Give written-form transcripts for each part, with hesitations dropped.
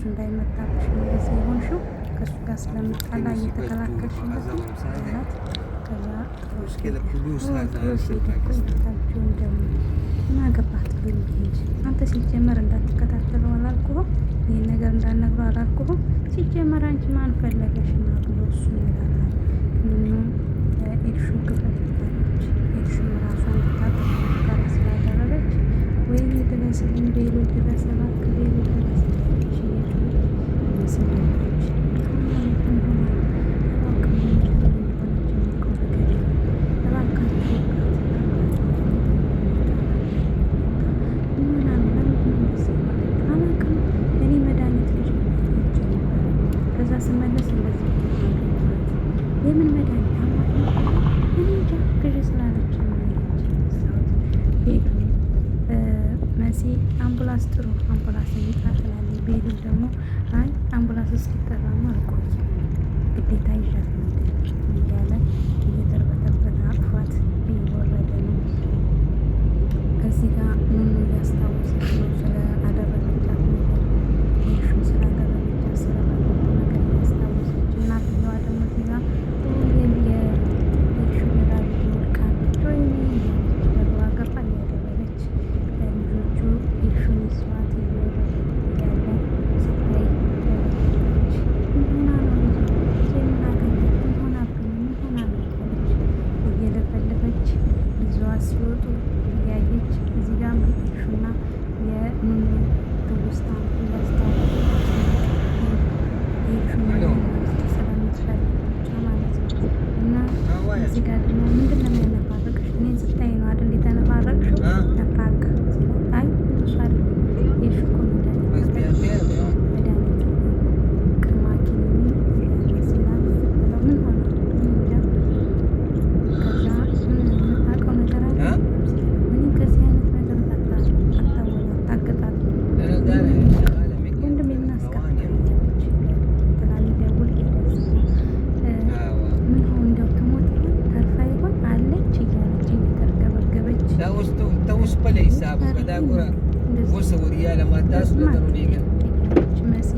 እንዳይመጣብሽ ነው እንደዚህ የሆንሽው ከእሱ ጋር ስለምጣላ እየተከላከልሽ ነው። አንተ ሲጀመር እንዳትከታተለው አላልኩህም? ይህን ነገር እንዳትነግረው አላልኩህም? ሲጀመር አንቺ ማን ፈለገሽና ብሎ እሱ ይላታል። ምንም ኤልሹ ክፍል ትታለች። ኤልሹም ራሷን ልታጠቃ ስላደረገች ወይኔ ድረስልኝ ቤሎ ድረስ እባክህ ቤሎ ድረስ ስላለች ስመለስ እንደዚህ የምን መድኃኒት አማት እኔ እንጃ ግዢ ስላለች መሲ አምቡላንስ ጥሩ አምቡላንስ ይጣ ትላለች። ቤሉል ደግሞ አይ አምቡላንስ እስኪጠራማ አልቆይም ግዴታ ይዣት እያለ እየተርበተበተ አቅፏት እየወረደ ነው። እዚህ ጋር ኑኑ እያስታወሰች ነው ስለ አደረገቻት ነገር ይሹ ስላደረገቻት ስለባለ ነገር እያስታወሰች እናትየዋ ደግሞ እዚህ ጋር የሹ ሜዳ ወድቃለች ወይ በሩዋ ገፋ እያደረገች ልጆቹ ይሹን ይስዋት እየወረዱ እያለ ስታይ ደረገች። ምንሆና ነው ልጅ የምናገኘት ምንሆናብኝ ምንሆና ነው ያለች እየለፈለፈች ልጅዋ ሲወጡ እያየች እዚህ ጋር ይሹና የኑኑ ትውስታ እያስታወሰች ስለምትፈልግ ብቻ ማለት ነው። እና እዚህ ጋር ደግሞ ምንድን ነው የሚያነፋርቅሽ? እኔን ስታይ ነው አይደል የተነፋረቅሽው? ነፍራቅ ሲላት አይ እሱ አይደል የሹ እኮ መድኃኒት ቅማኪኒ ሲላት ስትለው ምን ሆነ እንጃ። ከዛ የምታውቀው ነገር አለ እኔ ከዚህ አይነት ነገር አታገጣጥ ወንድም የምናስቀፍ ትላል ደውል ሄደስ ምን ሆን እንደው ትሞት ይሆን ተርፋ ይሆን አለች እያለች እየተርገበገበች መሲ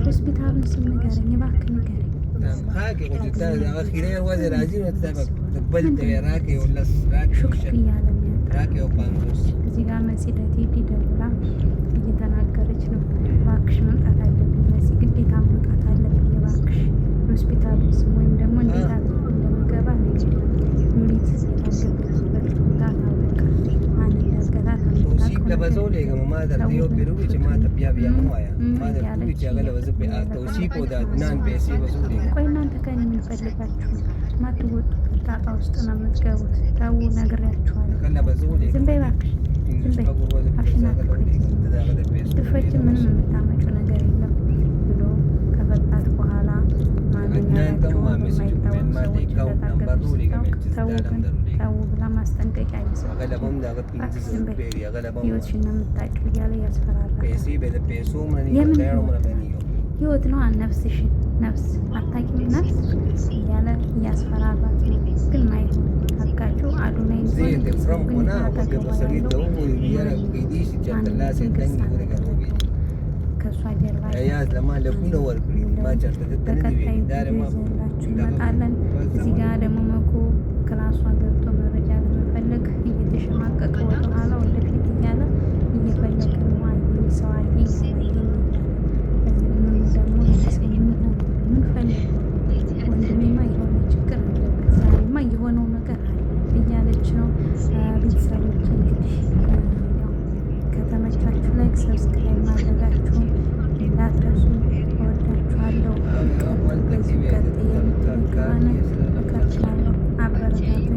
ሆስፒታሉን ስም ንገረኝ እባክህ ንገረኝ። ሹክ እያለ እዚህ ጋር መሲ ለቴዲ ደውላ እየተናገረች ነው። እባክሽ መምጣት አለብኝ መሲ ግዴታ መምጣት አለብኝ እባክሽ ሆስፒታሉን ስም ወይም ደግሞ እንዴት እንደምገባ ንገሪኝ። ኑሪት የታገተችበት ቦታ ታወቀ። ማን እንዳገታት ቆይ እናንተ ከእኔ ምን ፈልጋችሁ ማትወጡ ጣጣ ውስጥ ነው የምትገቡት? ተው ነግሬያችኋለሁ። ዝም በይ እባክሽ ዝም በይ አፍሽን አትክፈቺ። ብትፈቺ ምንም የምታመጪው ነገር የለም ብሎ ከፈታት በኋላ ማንኛቸው የማይታወቅ ሰዎች እንደታገቱ ተው ግን ተው ብላ ማስጠንቀቂያ ይሰጣል። ዝም በይ ህይወትሽን ነው የምታውቂው እያለ ያስፈራራል። የምን ህይወት ነው ነፍስሽን ነፍስ አታውቂም ነፍስ እያለ እያስፈራራት ነው። ግን ማየት አጋችሁ አዶናይ ከእሷ ጀርባ በቀጣይ ይዘላችሁ እንመጣለን። እዚህ ጋር ደግሞ መኩ ክላሷ ገብቶ መረጃ ለመፈለግ እየተሸማቀቀ ወደኋላ ወደፊት እያለ እየፈለገ ነው። አየኝ ሰው አየኝ ደግሞ ምን ፈልግ ወንድሜማ የሆነ ችግር አለበት ዛሬማ ሰብስክራይብ ማድረጋችሁን እንዳትረሱ። እወዳችኋለሁ። በዚህ ቀጥ የምትሉ ከሆነ እቀጥላለሁ። አበረታቱ።